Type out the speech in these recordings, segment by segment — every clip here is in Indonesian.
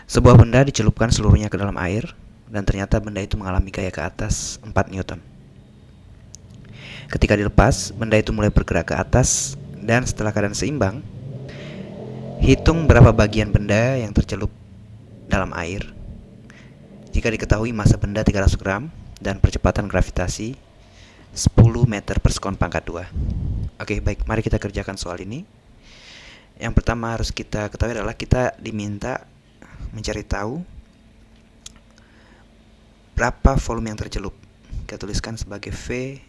Sebuah benda dicelupkan seluruhnya ke dalam air, dan ternyata benda itu mengalami gaya ke atas 4 Newton. Ketika dilepas, benda itu mulai bergerak ke atas, dan setelah keadaan seimbang, hitung berapa bagian benda yang tercelup dalam air. Jika diketahui massa benda 300 gram dan percepatan gravitasi 10 meter per sekon pangkat 2. Oke, baik, mari kita kerjakan soal ini. Yang pertama harus kita ketahui adalah kita diminta mencari tahu berapa volume yang tercelup. Kita tuliskan sebagai V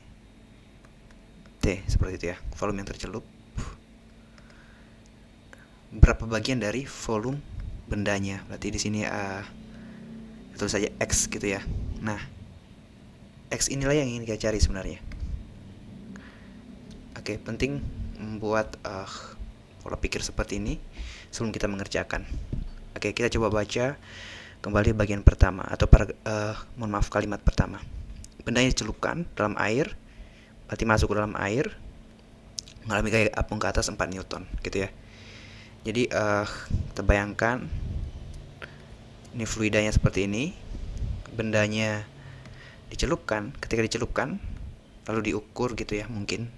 T, seperti itu ya, volume yang tercelup. Berapa bagian dari volume bendanya? Berarti di sini tulis saja X gitu ya. Nah, X inilah yang ingin kita cari sebenarnya. Oke, penting membuat pola pikir seperti ini sebelum kita mengerjakan. Oke, kita coba baca kembali bagian pertama atau kalimat pertama. Bendanya dicelupkan dalam air, berarti masuk ke dalam air, mengalami gaya apung ke atas 4 Newton, gitu ya. Jadi kita bayangkan ini fluidanya seperti ini, bendanya dicelupkan. Ketika dicelupkan lalu diukur gitu ya, mungkin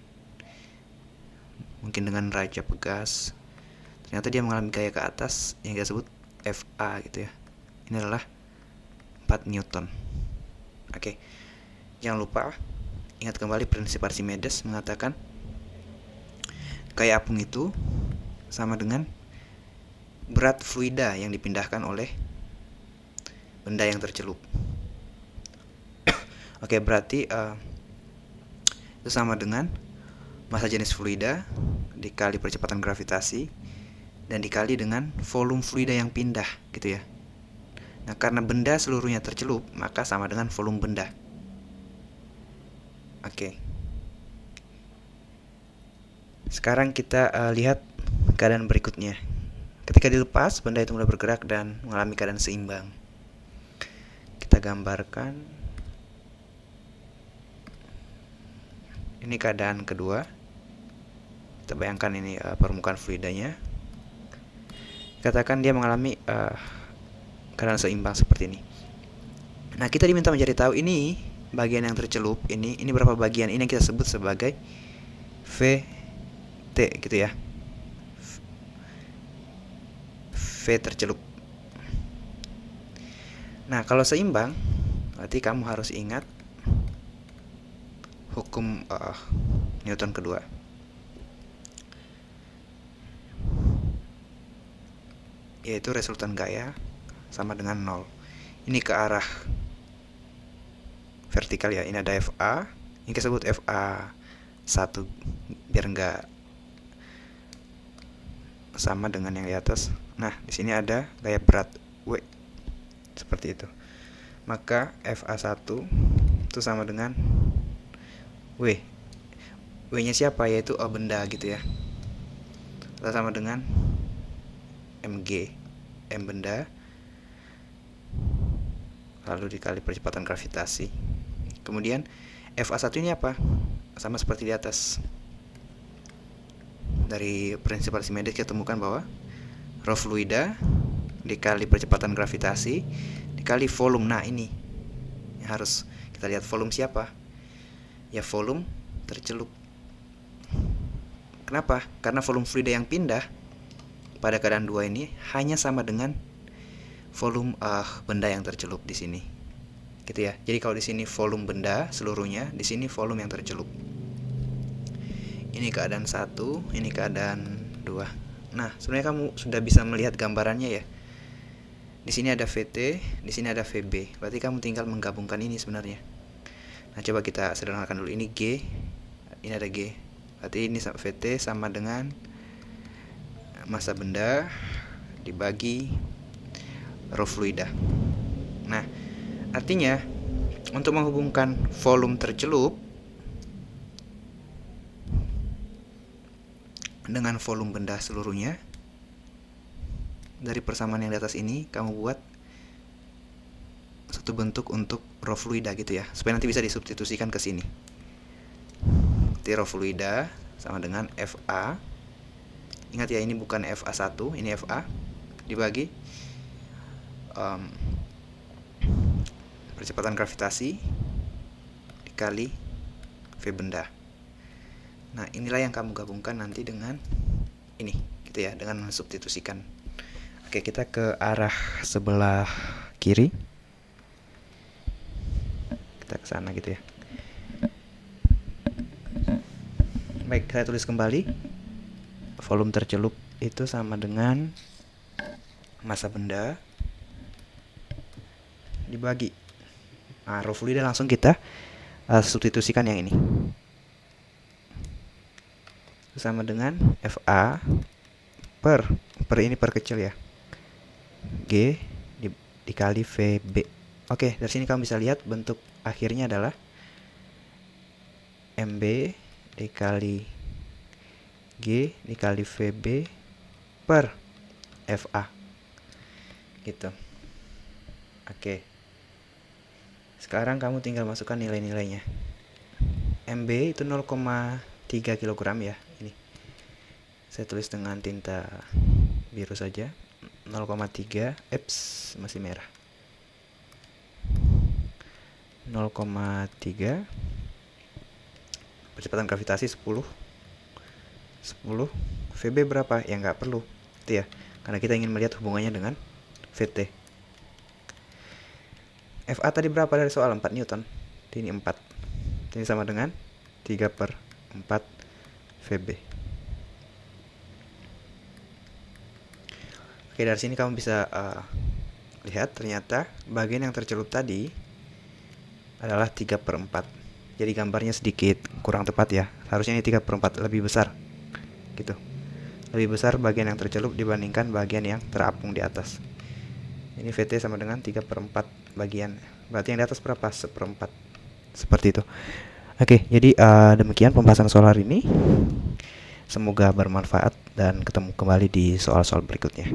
dengan raja pegas, ternyata dia mengalami gaya ke atas yang kita sebut FA gitu ya. Ini adalah 4 Newton. Oke, jangan lupa ingat kembali prinsip Archimedes mengatakan gaya apung itu sama dengan berat fluida yang dipindahkan oleh benda yang tercelup. Oke, berarti itu sama dengan massa jenis fluida dikali percepatan gravitasi dan dikali dengan volume fluida yang pindah gitu ya. Nah, karena benda seluruhnya tercelup, maka sama dengan volume benda. Oke. Sekarang kita lihat keadaan berikutnya. Ketika dilepas, benda itu mulai bergerak dan mengalami keadaan seimbang. Kita gambarkan. Ini keadaan kedua. Kita bayangkan ini permukaan fluidanya. Katakan dia mengalami keadaan seimbang seperti ini. Nah, kita diminta mencari tahu ini bagian yang tercelup, ini berapa bagian, ini yang kita sebut sebagai VT gitu ya. V tercelup. Nah, kalau seimbang, berarti kamu harus ingat hukum Newton kedua. Yaitu resultan gaya sama dengan 0. Ini ke arah vertikal ya. Ini ada FA. Ini kita sebut FA 1 biar enggak sama dengan yang di atas. Nah, di sini ada gaya berat W. Seperti itu. Maka FA1 itu sama dengan W. W-nya siapa? Yaitu benda gitu ya. Itu sama dengan mg. M benda lalu dikali percepatan gravitasi. Kemudian FA1 ini apa? Sama seperti di atas. Dari prinsip Archimedes kita temukan bahwa rho fluida dikali percepatan gravitasi dikali volume. Nah, ini yang harus kita lihat, volume siapa? Ya, volume tercelup. Kenapa? Karena volume fluida yang pindah pada keadaan 2 ini hanya sama dengan volume benda yang tercelup di sini. Gitu ya. Jadi kalau di sini volume benda seluruhnya, di sini volume yang tercelup. Ini keadaan 1, ini keadaan 2. Nah, sebenarnya kamu sudah bisa melihat gambarannya ya. Di sini ada VT, di sini ada VB. Berarti kamu tinggal menggabungkan ini sebenarnya. Nah, coba kita sederhanakan dulu. Ini G, ini ada G. Berarti ini VT sama dengan massa benda dibagi rho fluida. Nah, artinya untuk menghubungkan volume tercelup dengan volume benda seluruhnya, dari persamaan yang di atas ini kamu buat satu bentuk untuk rho fluida gitu ya, supaya nanti bisa disubstitusikan ke sini. Rho fluida sama dengan FA. Ingat ya, ini bukan FA1, ini FA dibagi percepatan gravitasi dikali V benda. Nah, inilah yang kamu gabungkan nanti dengan ini, gitu ya, dengan mensubstitusikan. Oke, kita ke arah sebelah kiri. Kita ke sana gitu ya. Baik, saya tulis kembali. Volume tercelup itu sama dengan massa benda dibagi. Nah, raw fluid langsung kita substitusikan yang ini. Sama dengan FA per ini per kecil ya. G dikali VB. Oke, dari sini kamu bisa lihat bentuk akhirnya adalah MB dikali G dikali VB per FA. Gitu. Oke. Sekarang kamu tinggal masukkan nilai-nilainya. MB itu 0,3 kg ya. Ini. Saya tulis dengan tinta biru saja. 0,3. Eps, masih merah. 0,3. Percepatan gravitasi 10. VB berapa? Ya nggak perlu. Itu ya. Karena kita ingin melihat hubungannya dengan VT. FA tadi berapa dari soal? 4 Newton. Ini 4. Ini sama dengan 3/4 VB. Oke, dari sini kamu bisa lihat ternyata bagian yang tercelup tadi adalah 3/4. Jadi gambarnya sedikit kurang tepat ya. Harusnya ini 3/4, lebih besar. Gitu. Lebih besar bagian yang tercelup dibandingkan bagian yang terapung di atas. Ini VT sama dengan 3/4 bagian. Berarti yang di atas berapa? 1/4. Seperti itu. Oke, jadi demikian pembahasan soal hari ini. Semoga bermanfaat dan ketemu kembali di soal-soal berikutnya.